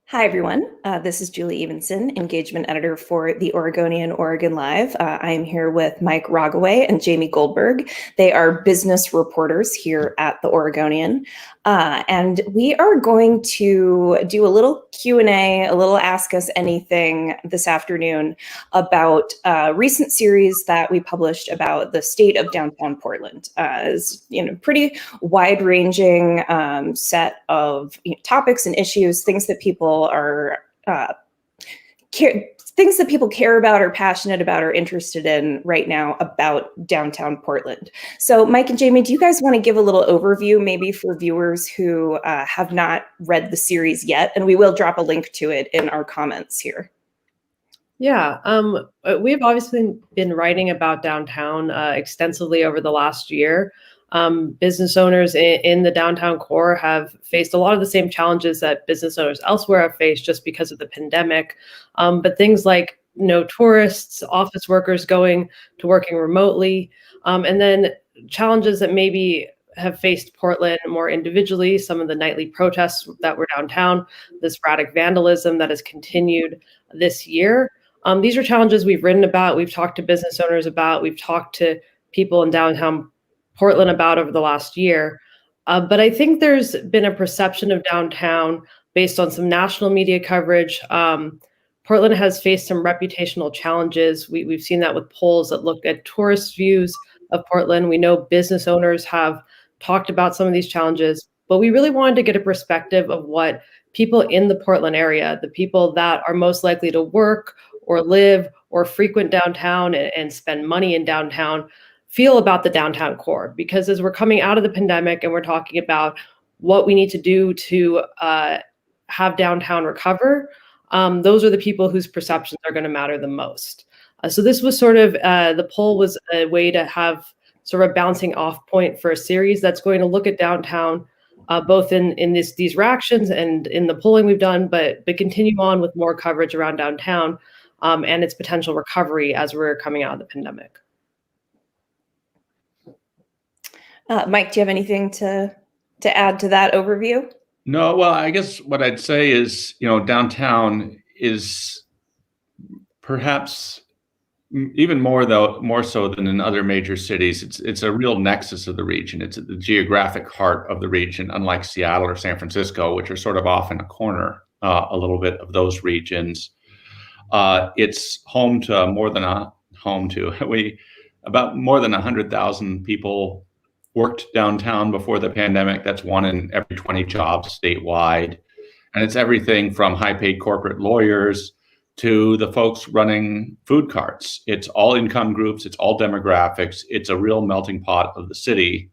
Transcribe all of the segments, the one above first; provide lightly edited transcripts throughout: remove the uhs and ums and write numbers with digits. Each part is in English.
Hi, everyone. This is Julie Evenson, engagement editor for The Oregonian Oregon Live. I am here with Mike Rogoway and Jamie Goldberg. They are business reporters here at The Oregonian. And we are going to do a little Q&A, a little Ask Us Anything this afternoon about a recent series that we published about the state of downtown Portland. It's, pretty wide-ranging set of topics and issues, things that people are things that people care about, are passionate about, or interested in right now about downtown Portland. So, Mike and Jamie, do you guys want to give a little overview, maybe for viewers who have not read the series yet? And we will drop a link to it in our comments here. Yeah, we've obviously been writing about downtown extensively over the last year. Business owners in the downtown core have faced a lot of the same challenges that business owners elsewhere have faced just because of the pandemic. But things like no tourists, office workers going to working remotely, and then challenges that maybe have faced Portland more individually, some of the nightly protests that were downtown, this erratic vandalism that has continued this year. These are challenges we've written about, we've talked to business owners about, we've talked to people in downtown Portland about over the last year. But I think there's been a perception of downtown based on some national media coverage. Portland has faced some reputational challenges. We've seen that with polls that look at tourist views of Portland. We know business owners have talked about some of these challenges, but we really wanted to get a perspective of what people in the Portland area, the people that are most likely to work or live or frequent downtown and spend money in downtown, feel about the downtown core. Because as we're coming out of the pandemic and we're talking about what we need to do to have downtown recover, those are the people whose perceptions are going to matter the most. So this was sort of, the poll was a way to have sort of a bouncing off point for a series that's going to look at downtown, both in these reactions and in the polling we've done, but continue on with more coverage around downtown and its potential recovery as we're coming out of the pandemic. Mike, do you have anything to add to that overview? No, well, I guess what I'd say is, downtown is perhaps even more so than in other major cities. It's a real nexus of the region. It's the geographic heart of the region, unlike Seattle or San Francisco, which are sort of off in a corner a little bit of those regions. It's home to about more than 100,000 people worked downtown before the pandemic. That's 1 in every 20 jobs statewide. And it's everything from high-paid corporate lawyers to the folks running food carts. It's all income groups, it's all demographics. It's a real melting pot of the city.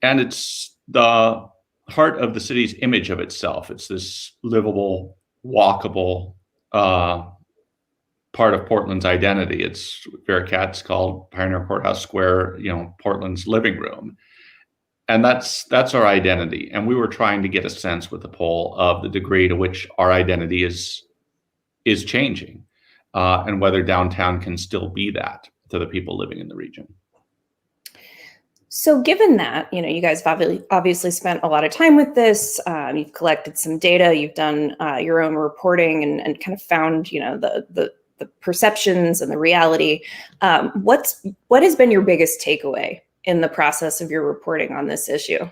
And it's the heart of the city's image of itself. It's this livable, walkable part of Portland's identity. It's Bearcat's called Pioneer Courthouse Square, Portland's living room. And that's our identity. And we were trying to get a sense with the poll of the degree to which our identity is changing, and whether downtown can still be that to the people living in the region. So given that, you guys have obviously spent a lot of time with this, you've collected some data, you've done your own reporting and kind of found, the perceptions and the reality. What has been your biggest takeaway in the process of your reporting on this issue?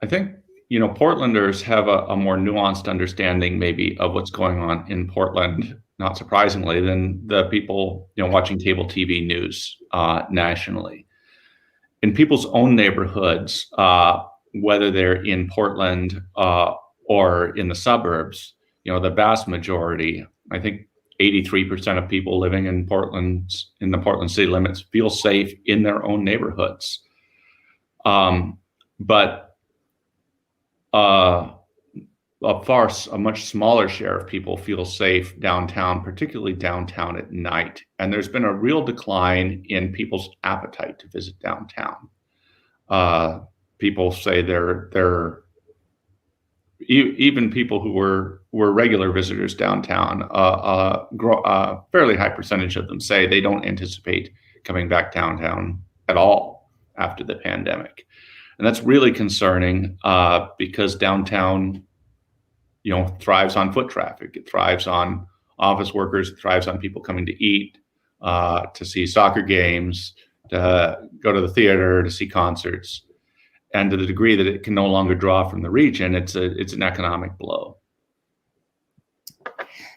I think, Portlanders have a more nuanced understanding maybe of what's going on in Portland, not surprisingly, than the people, watching cable TV news nationally. In people's own neighborhoods, whether they're in Portland or in the suburbs, the vast majority, I think 83% of people living in the Portland city limits feel safe in their own neighborhoods. But a much smaller share of people feel safe downtown, particularly downtown at night. And there's been a real decline in people's appetite to visit downtown. People say even people who were regular visitors downtown, a fairly high percentage of them say they don't anticipate coming back downtown at all after the pandemic. And that's really concerning because downtown, thrives on foot traffic. It thrives on office workers. It thrives on people coming to eat, to see soccer games, to go to the theater, to see concerts. And to the degree that it can no longer draw from the region, it's an economic blow.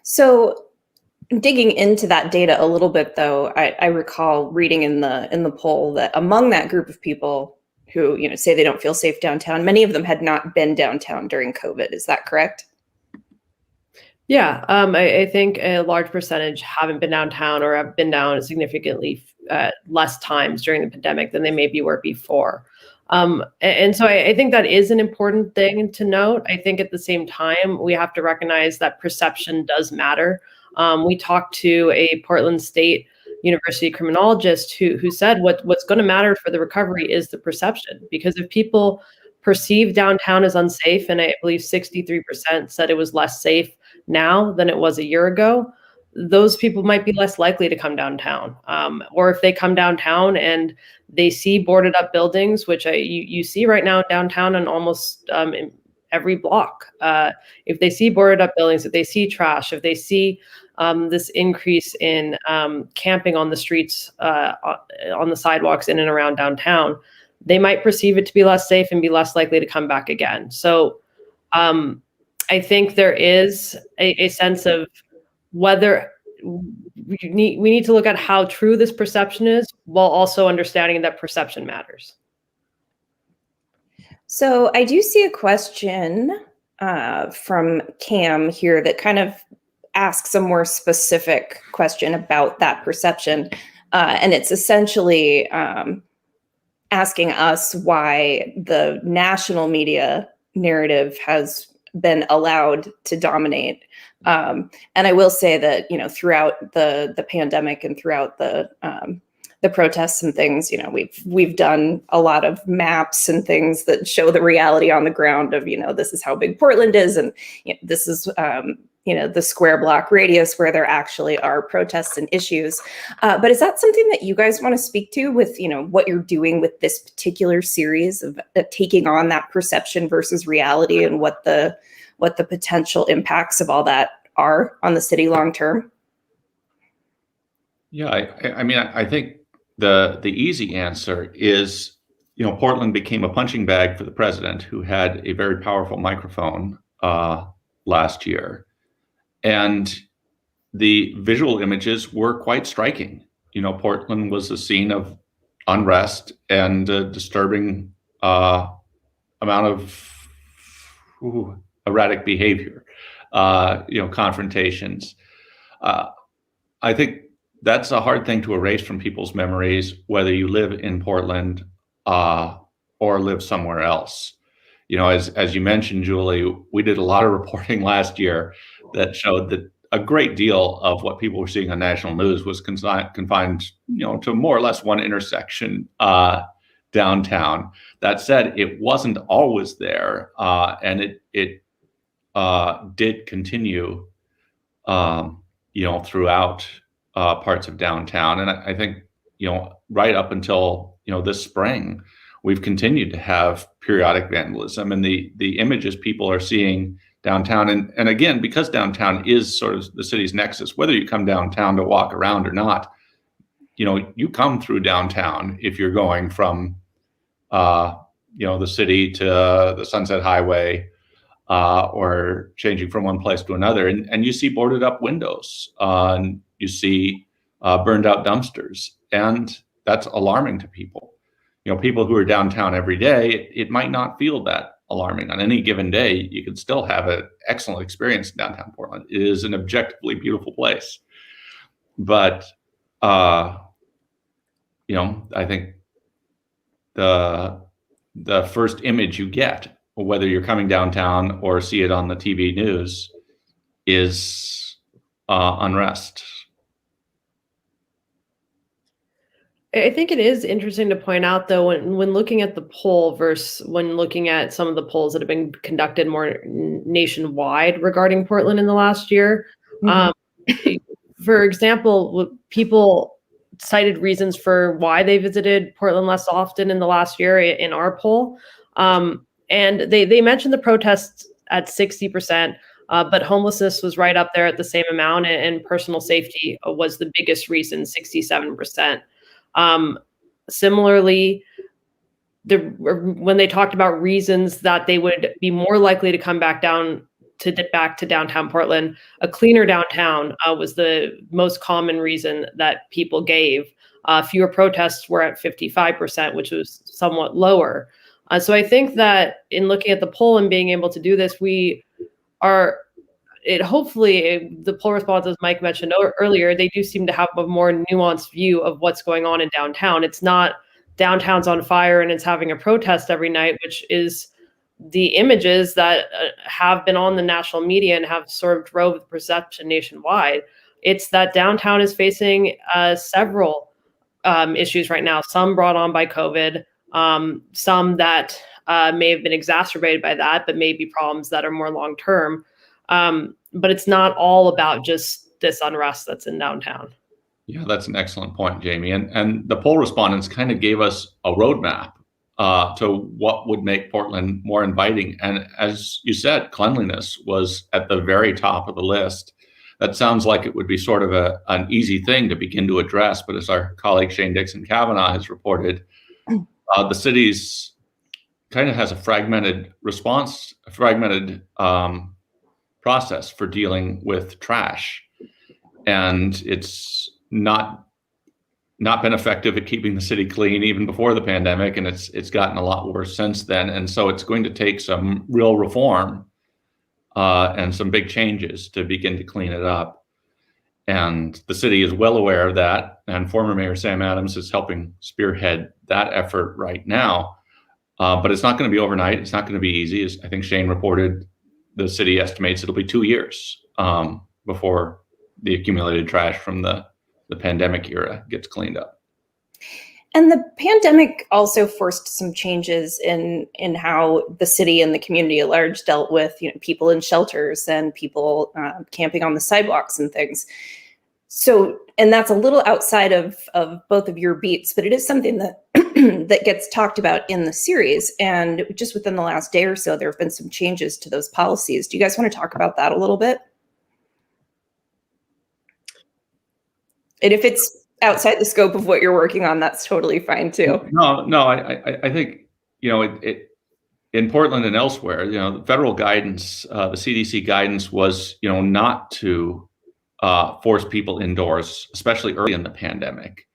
So digging into that data a little bit, though, I recall reading in the poll that among that group of people who say they don't feel safe downtown, many of them had not been downtown during COVID. Is that correct? Yeah, I think a large percentage haven't been downtown or have been down significantly less times during the pandemic than they maybe were before. And so I think that is an important thing to note. I think at the same time, we have to recognize that perception does matter. We talked to a Portland State University criminologist who said what's going to matter for the recovery is the perception, because if people perceive downtown as unsafe, and I believe 63% said it was less safe now than it was a year ago, those people might be less likely to come downtown. Or if they come downtown and they see boarded up buildings, which you see right now downtown in almost in every block. If they see boarded up buildings, if they see trash, if they see this increase in camping on the streets, on the sidewalks in and around downtown, they might perceive it to be less safe and be less likely to come back again. So I think there is a sense of whether we need to look at how true this perception is, while also understanding that perception matters. So I do see a question from Cam here that kind of asks a more specific question about that perception. And it's essentially asking us why the national media narrative has been allowed to dominate. And I will say that, throughout the pandemic and throughout the protests and things, we've done a lot of maps and things that show the reality on the ground of, this is how big Portland is. And this is, the square block radius where there actually are protests and issues. But is that something that you guys want to speak to with, what you're doing with this particular series of taking on that perception versus reality, and what the potential impacts of all that are on the city long term? Yeah, I mean, I think the easy answer is, Portland became a punching bag for the president, who had a very powerful microphone last year. And the visual images were quite striking. Portland was a scene of unrest and a disturbing amount of erratic behavior, confrontations. I think that's a hard thing to erase from people's memories, whether you live in Portland or live somewhere else. As you mentioned, Julie, we did a lot of reporting last year that showed that a great deal of what people were seeing on national news was confined, to more or less one intersection downtown. That said, it wasn't always there, and it did continue, throughout parts of downtown. And I think, right up until, this spring, we've continued to have periodic vandalism, and the images people are seeing downtown. And again, because downtown is sort of the city's nexus, whether you come downtown to walk around or not, you come through downtown if you're going from, the city to the Sunset Highway, or changing from one place to another. And you see boarded up windows, and you see burned out dumpsters. And that's alarming to people. People who are downtown every day, it might not feel that alarming. On any given day, you could still have an excellent experience in downtown Portland. It is an objectively beautiful place. But, I think the first image you get, whether you're coming downtown or see it on the TV news, is unrest. I think it is interesting to point out, though, when looking at the poll versus when looking at some of the polls that have been conducted more nationwide regarding Portland in the last year. For example, people cited reasons for why they visited Portland less often in the last year in our poll. And they mentioned the protests at 60%, but homelessness was right up there at the same amount, and personal safety was the biggest reason, 67%. Similarly, when they talked about reasons that they would be more likely to come back to downtown Portland, a cleaner downtown was the most common reason that people gave. Fewer protests were at 55%, which was somewhat lower. So I think that in looking at the poll and being able to do this, hopefully the poll response, as Mike mentioned earlier, they do seem to have a more nuanced view of what's going on in downtown. It's not downtown's on fire and it's having a protest every night, which is the images that have been on the national media and have sort of drove the perception nationwide. It's that downtown is facing several issues right now, some brought on by COVID, some that may have been exacerbated by that, but maybe problems that are more long-term. But it's not all about just this unrest that's in downtown. Yeah, that's an excellent point, Jamie. And the poll respondents kind of gave us a roadmap to what would make Portland more inviting. And as you said, cleanliness was at the very top of the list. That sounds like it would be sort of an easy thing to begin to address. But as our colleague Shane Dixon Kavanaugh has reported, the city's kind of has a fragmented process for dealing with trash. And it's not been effective at keeping the city clean even before the pandemic, and it's gotten a lot worse since then. And so it's going to take some real reform and some big changes to begin to clean it up. And the city is well aware of that, and former Mayor Sam Adams is helping spearhead that effort right now. But it's not going to be overnight. It's not going to be easy. As I think Shane reported, the city estimates it'll be 2 years before the accumulated trash from the pandemic era gets cleaned up. And the pandemic also forced some changes in how the city and the community at large dealt with, people in shelters and people camping on the sidewalks and things. So, and that's a little outside of both of your beats, but it is something that that gets talked about in the series. And just within the last day or so, there have been some changes to those policies. Do you guys want to talk about that a little bit? And if it's outside the scope of what you're working on, that's totally fine too. No, I think, it in Portland and elsewhere, the federal guidance, the CDC guidance was, not to force people indoors, especially early in the pandemic,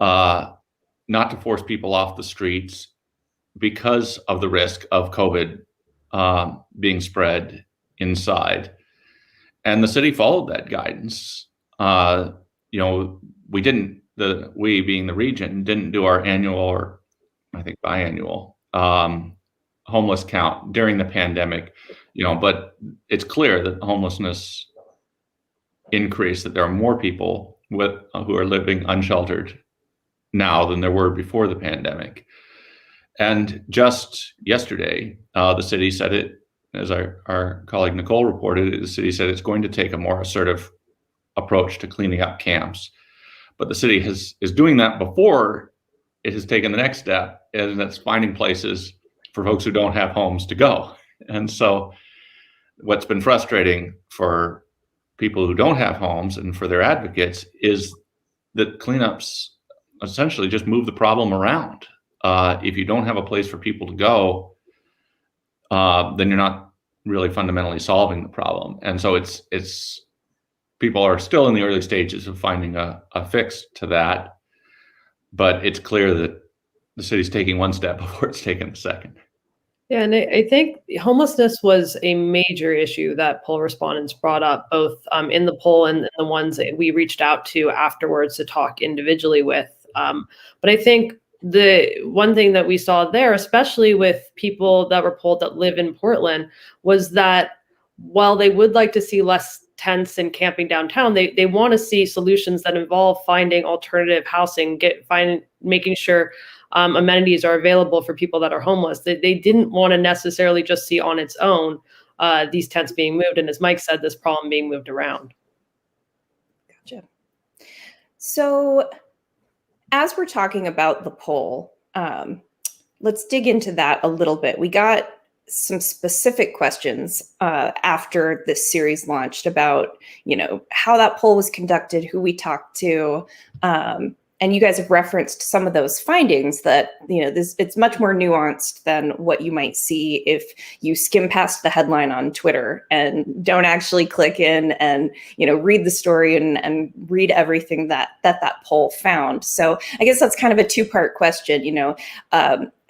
not to force people off the streets because of the risk of COVID being spread inside. And the city followed that guidance. We being the region didn't do our annual, or I think biannual, homeless count during the pandemic, but it's clear that homelessness increased, that there are more people who are living unsheltered now than there were before the pandemic. And just yesterday, the city said it, as our colleague Nicole reported, the city said it's going to take a more assertive approach to cleaning up camps. But the city is doing that before it has taken the next step, and that's finding places for folks who don't have homes to go. And so what's been frustrating for people who don't have homes and for their advocates is that cleanups essentially just move the problem around. If you don't have a place for people to go, then you're not really fundamentally solving the problem. And so it's people are still in the early stages of finding a fix to that, but it's clear that the city's taking one step before it's taken the second. Yeah, and I think homelessness was a major issue that poll respondents brought up, both in the poll and the ones that we reached out to afterwards to talk individually with. But I think the one thing that we saw there, especially with people that were polled that live in Portland, was that while they would like to see less tents and camping downtown, they want to see solutions that involve finding alternative housing, making sure amenities are available for people that are homeless. They didn't want to necessarily just see on its own these tents being moved, and as Mike said, this problem being moved around. Gotcha. So As we're talking about the poll, let's dig into that a little bit. We got some specific questions after this series launched about, how that poll was conducted, who we talked to, and you guys have referenced some of those findings that, it's much more nuanced than what you might see if you skim past the headline on Twitter and don't actually click in and, read the story and read everything that poll found. So I guess that's kind of a two-part question,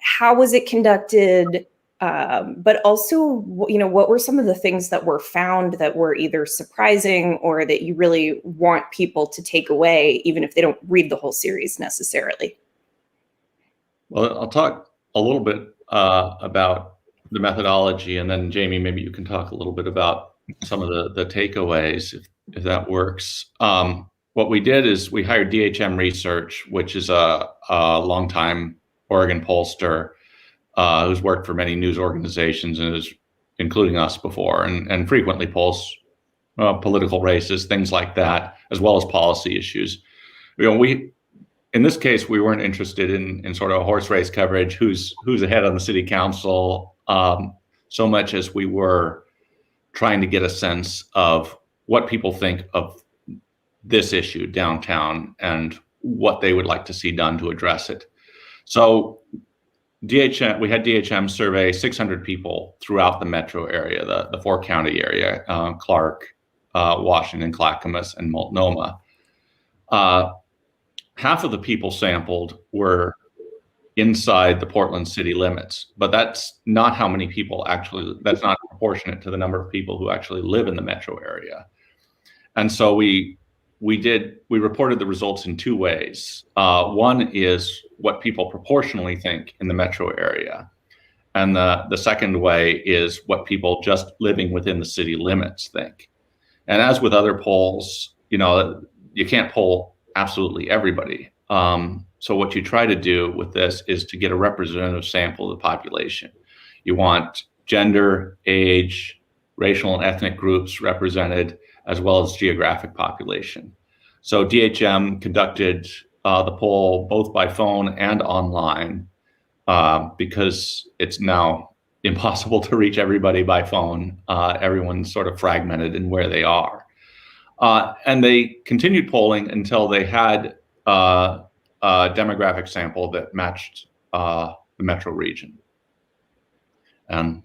how was it conducted? But also, what were some of the things that were found that were either surprising or that you really want people to take away, even if they don't read the whole series necessarily? Well, I'll talk a little bit about the methodology, and then Jamie, maybe you can talk a little bit about some of the takeaways, if that works. What we did is we hired DHM Research, which is a longtime Oregon pollster who's worked for many news organizations and is, including us before, and frequently polls political races, things like that, as well as policy issues. In this case, we weren't interested in sort of horse race coverage, who's ahead on the city council, so much as we were trying to get a sense of what people think of this issue downtown and what they would like to see done to address it. So we had DHM survey 600 people throughout the metro area, the 4-county area, Clark, Washington, Clackamas, and Multnomah. Half of the people sampled were inside the Portland city limits, but that's not how many people that's not proportionate to the number of people who actually live in the metro area. And so we reported the results in two ways. One is what people proportionally think in the metro area. And the second way is what people just living within the city limits think. And as with other polls, you can't poll absolutely everybody. So what you try to do with this is to get a representative sample of the population. You want gender, age, racial and ethnic groups represented, as well as geographic population. So DHM conducted the poll both by phone and online because it's now impossible to reach everybody by phone. Everyone's sort of fragmented in where they are. And they continued polling until they had a demographic sample that matched the metro region. And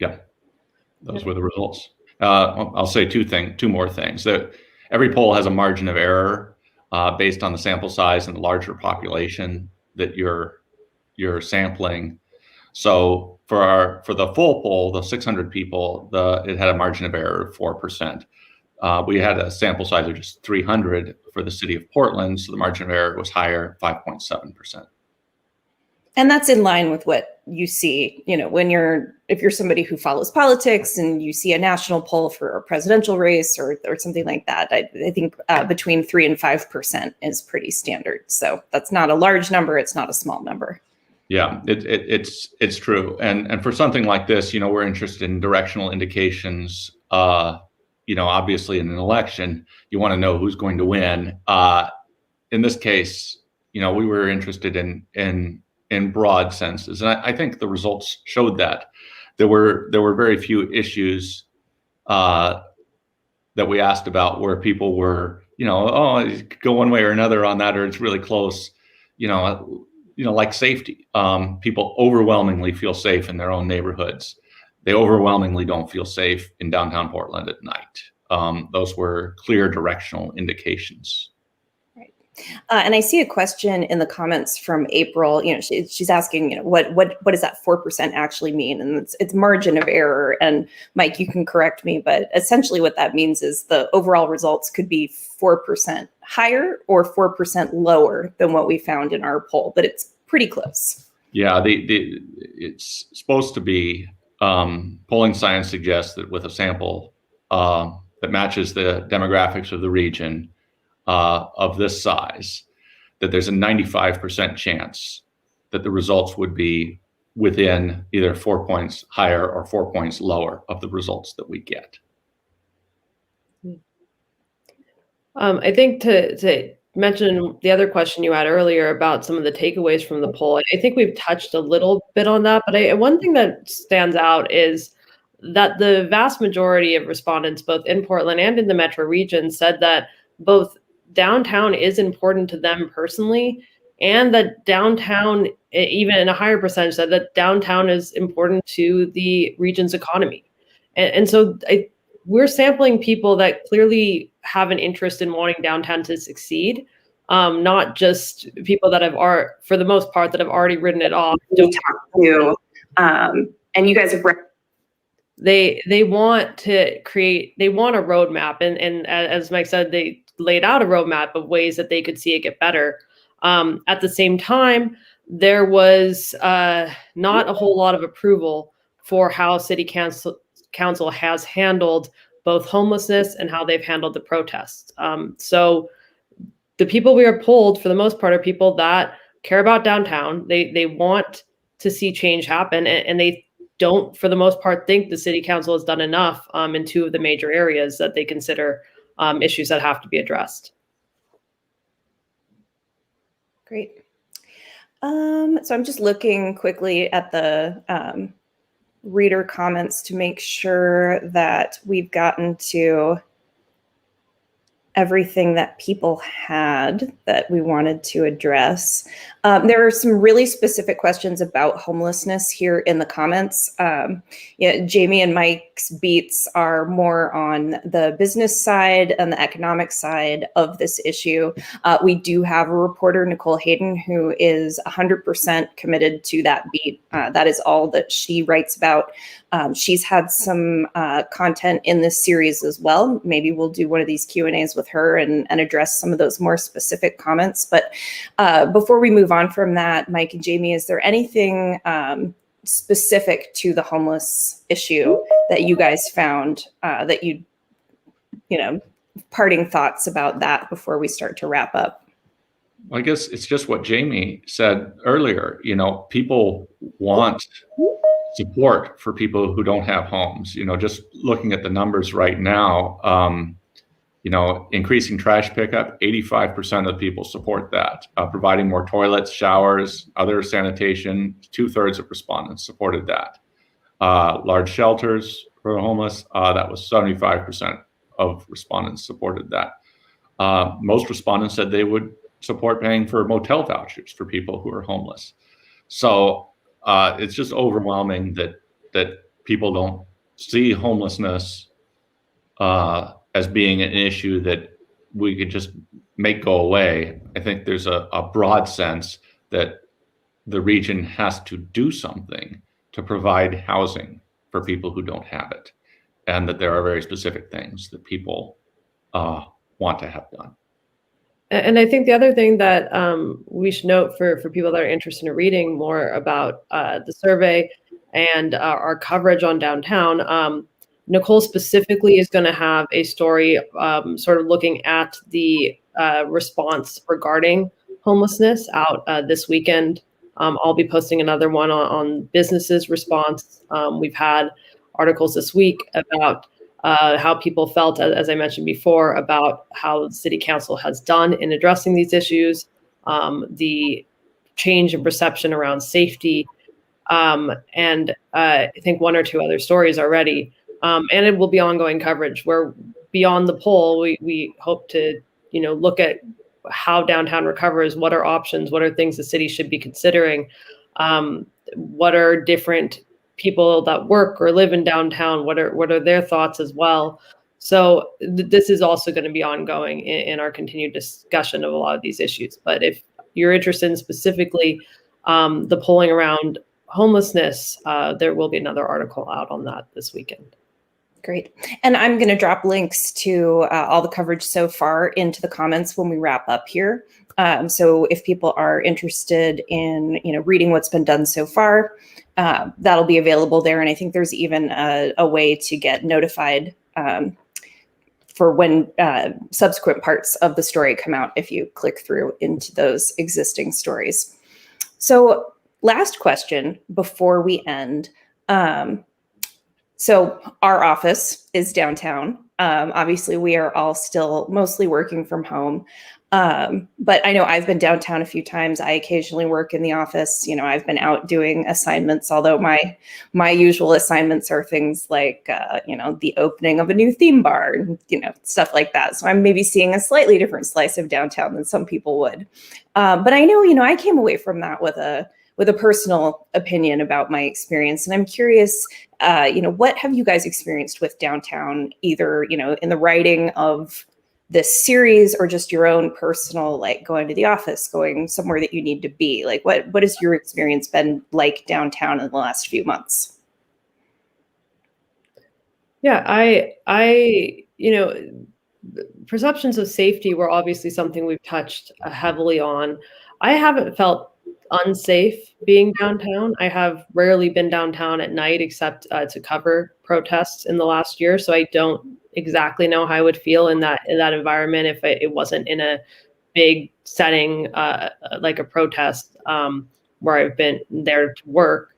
yeah, those were the results. I'll say two more things. That every poll has a margin of error based on the sample size and the larger population that you're sampling. So for the full poll, the 600 people, it had a margin of error of 4%. We had a sample size of just 300 for the city of Portland, so the margin of error was higher, 5.7%. And that's in line with what you see, if you're somebody who follows politics and you see a national poll for a presidential race or something like that. I think between 3 and 5% is pretty standard. So that's not a large number. It's not a small number. Yeah, it's true. And for something like this, we're interested in directional indications. Obviously in an election, you want to know who's going to win. In this case, we were interested in broad senses. And I think the results showed that. There were very few issues that we asked about where people were, it could go one way or another on that, or it's really close, like safety. People overwhelmingly feel safe in their own neighborhoods. They overwhelmingly don't feel safe in downtown Portland at night. Those were clear directional indications. Right. And I see a question in the comments from April. She's asking, what does that 4% actually mean? And it's margin of error. And Mike, you can correct me, but essentially what that means is the overall results could be 4% higher or 4% lower than what we found in our poll, but it's pretty close. Yeah, it's supposed to be. Polling science suggests that with a sample that matches the demographics of the region of this size, that there's a 95% chance that the results would be within either 4 points higher or 4 points lower of the results that we get. I think to mention the other question you had earlier about some of the takeaways from the poll. I think we've touched a little bit on that, but one thing that stands out is that the vast majority of respondents, both in Portland and in the metro region, said that both downtown is important to them personally, and that downtown, even in a higher percentage, said that downtown is important to the region's economy. And so we're sampling people that clearly have an interest in wanting downtown to succeed, not just people that for the most part, that have already written it off. We talked to, and you guys have. They want to create. They want a roadmap, and as Mike said, they laid out a roadmap of ways that they could see it get better. At the same time, there was not a whole lot of approval for how City Council has handled both homelessness and how they've handled the protests. So the people we are polled, for the most part, are people that care about downtown. They want to see change happen, and they don't, for the most part, think the City Council has done enough in two of the major areas that they consider issues that have to be addressed. Great. So I'm just looking quickly at the reader comments to make sure that we've gotten to everything that people had that we wanted to address. There are some really specific questions about homelessness here in the comments. Jamie and Mike's beats are more on the business side and the economic side of this issue. We do have a reporter, Nicole Hayden, who is 100% committed to that beat. That is all that she writes about. She's had some content in this series as well. Maybe we'll do one of these Q&As with her and address some of those more specific comments. But before we move on from that, Mike and Jamie, is there anything specific to the homeless issue that you guys found that parting thoughts about that before we start to wrap up? I guess it's just what Jamie said earlier. People want support for people who don't have homes. Just looking at the numbers right now, increasing trash pickup, 85% of people support that. Providing more toilets, showers, other sanitation, 2/3 of respondents supported that. Large shelters for the homeless, that was 75% of respondents supported that. Most respondents said they would support paying for motel vouchers for people who are homeless. So it's just overwhelming that people don't see homelessness as being an issue that we could just make go away. I think there's a broad sense that the region has to do something to provide housing for people who don't have it, and that there are very specific things that people want to have done. And I think the other thing that we should note for people that are interested in reading more about the survey and our coverage on downtown, Nicole specifically is going to have a story sort of looking at the response regarding homelessness out this weekend. I'll be posting another one on businesses' response. We've had articles this week about how people felt, as I mentioned before, about how the City Council has done in addressing these issues, the change in perception around safety, and I think one or two other stories already. And it will be ongoing coverage where beyond the poll, we hope to look at how downtown recovers, what are options, what are things the city should be considering, what are different people that work or live in downtown, what are their thoughts as well. So this is also going to be ongoing in our continued discussion of a lot of these issues. But if you're interested in specifically the polling around homelessness, there will be another article out on that this weekend. Great. And I'm going to drop links to all the coverage so far into the comments when we wrap up here. So if people are interested in, reading what's been done so far, that'll be available there. And I think there's even a way to get notified for when subsequent parts of the story come out if you click through into those existing stories. So last question before we end. So our office is downtown. Obviously, we are all still mostly working from home. But I know I've been downtown a few times. I occasionally work in the office. I've been out doing assignments, although my usual assignments are things like, the opening of a new theme bar, and, stuff like that. So I'm maybe seeing a slightly different slice of downtown than some people would. But I know, I came away from that with a personal opinion about my experience. And I'm curious, what have you guys experienced with downtown, either, in the writing of this series or just your own personal, like going to the office, going somewhere that you need to be? Like, what has your experience been like downtown in the last few months? Yeah, perceptions of safety were obviously something we've touched heavily on. I haven't felt unsafe being downtown. I have rarely been downtown at night except to cover protests in the last year. So I don't exactly know how I would feel in that environment if it wasn't in a big setting like a protest where I've been there to work.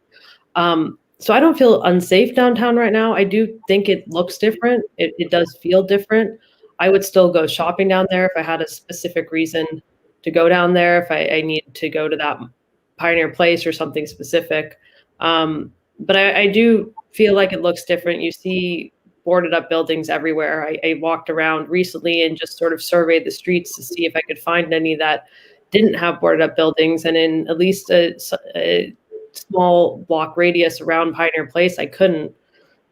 So I don't feel unsafe downtown right now. I do think it looks different. It does feel different. I would still go shopping down there if I had a specific reason to go down there, if I need to go to that Pioneer Place or something specific. But I do feel like it looks different. You see boarded up buildings everywhere. I walked around recently and just sort of surveyed the streets to see if I could find any that didn't have boarded up buildings. And in at least a small block radius around Pioneer Place, I couldn't.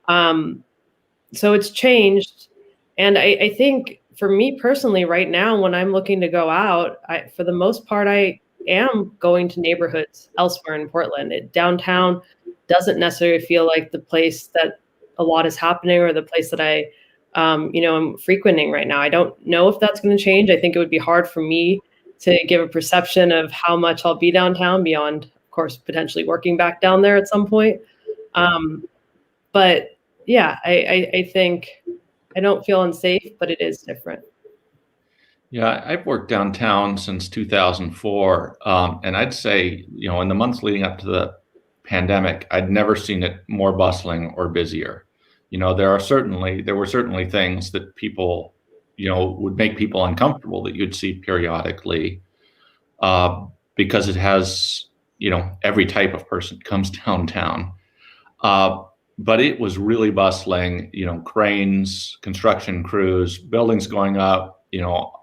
So it's changed. And I think for me personally, right now, when I'm looking to go out, for the most part, I am going to neighborhoods elsewhere in Portland. Downtown doesn't necessarily feel like the place that a lot is happening or the place that I, am frequenting right now. I don't know if that's going to change. I think it would be hard for me to give a perception of how much I'll be downtown beyond, of course, potentially working back down there at some point. But yeah, I think I don't feel unsafe, but it is different. Yeah, I've worked downtown since 2004. And I'd say, in the months leading up to the pandemic, I'd never seen it more bustling or busier. There were certainly things that people, would make people uncomfortable that you'd see periodically, because it has, every type of person comes downtown. But it was really bustling, cranes, construction crews, buildings going up,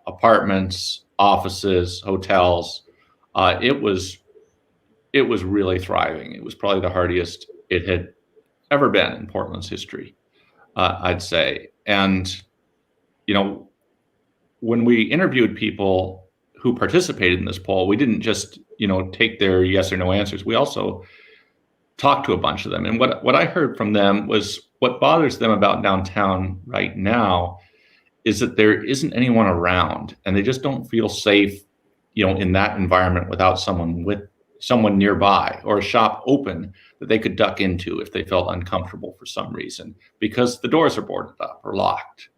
apartments, offices, hotels. It was really thriving. It was probably the hardiest it had ever been in Portland's history, I'd say. And, when we interviewed people who participated in this poll, we didn't just, take their yes or no answers. We also talked to a bunch of them. And what I heard from them was what bothers them about downtown right now is that there isn't anyone around and they just don't feel safe, in that environment without someone nearby or a shop open that they could duck into if they felt uncomfortable for some reason because the doors are boarded up or locked.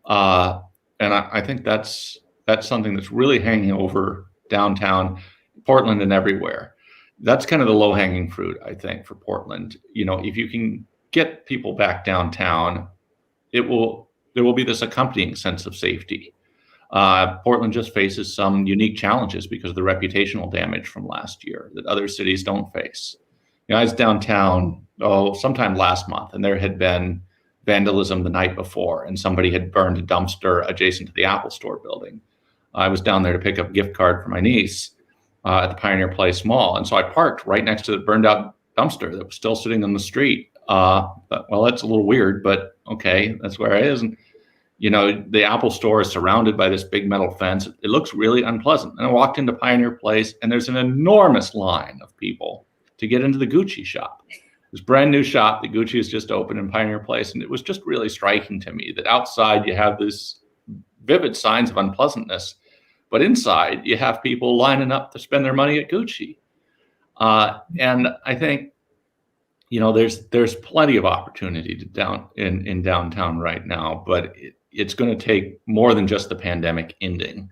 And I think that's something that's really hanging over downtown Portland and everywhere. That's kind of the low-hanging fruit, I think, for Portland. If you can get people back downtown, there will be this accompanying sense of safety. Portland just faces some unique challenges because of the reputational damage from last year that other cities don't face. I was downtown, sometime last month, and there had been vandalism the night before, and somebody had burned a dumpster adjacent to the Apple Store building. I was down there to pick up a gift card for my niece at the Pioneer Place Mall, and so I parked right next to the burned out dumpster that was still sitting on the street. Well, that's a little weird, but okay, that's where it is. And the Apple Store is surrounded by this big metal fence. It looks really unpleasant. And I walked into Pioneer Place, and there's an enormous line of people to get into the Gucci shop. This brand new shop that Gucci has just opened in Pioneer Place. And it was just really striking to me that outside you have these vivid signs of unpleasantness, but inside you have people lining up to spend their money at Gucci. And I think, there's plenty of opportunity in downtown right now, but it's going to take more than just the pandemic ending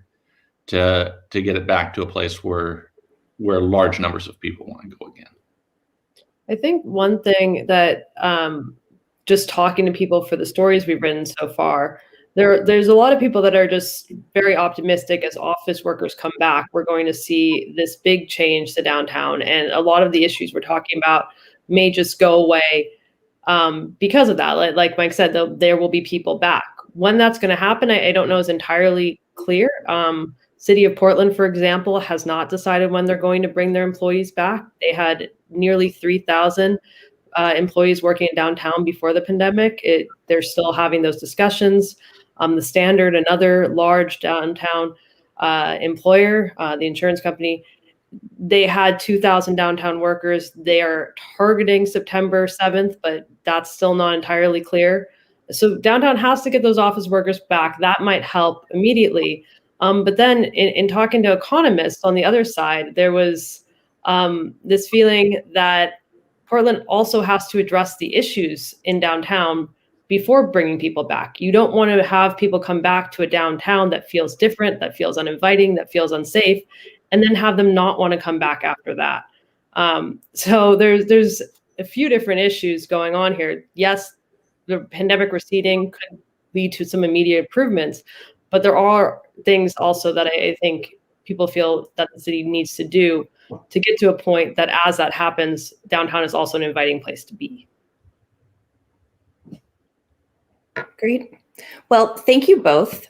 to get it back to a place where large numbers of people want to go again. I think one thing that just talking to people for the stories we've written so far, there's a lot of people that are just very optimistic as office workers come back. We're going to see this big change to downtown, and a lot of the issues we're talking about may just go away because of that. Like Mike said, there will be people back. When that's going to happen, I don't know is entirely clear. City of Portland, for example, has not decided when they're going to bring their employees back. They had nearly 3,000 employees working in downtown before the pandemic. They're still having those discussions. The Standard, another large downtown employer, the insurance company, they had 2,000 downtown workers. They are targeting September 7th, but that's still not entirely clear. So downtown has to get those office workers back. That might help immediately. But then in talking to economists on the other side, there was this feeling that Portland also has to address the issues in downtown before bringing people back. You don't want to have people come back to a downtown that feels different, that feels uninviting, that feels unsafe, and then have them not want to come back after that. So there's a few different issues going on here. Yes, the pandemic receding could lead to some immediate improvements, but there are things also that I think people feel that the city needs to do to get to a point that as that happens, downtown is also an inviting place to be. Great. Well, thank you both.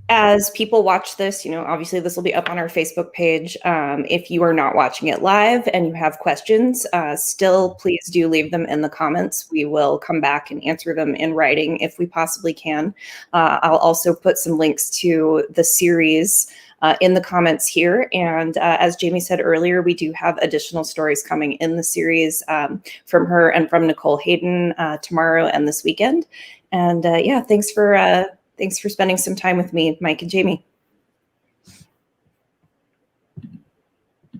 As people watch this, obviously this will be up on our Facebook page. If you are not watching it live and you have questions, still please do leave them in the comments. We will come back and answer them in writing if we possibly can. I'll also put some links to the series in the comments here. And as Jamie said earlier, we do have additional stories coming in the series from her and from Nicole Hayden tomorrow and this weekend. And yeah, thanks for spending some time with me, Mike and Jamie.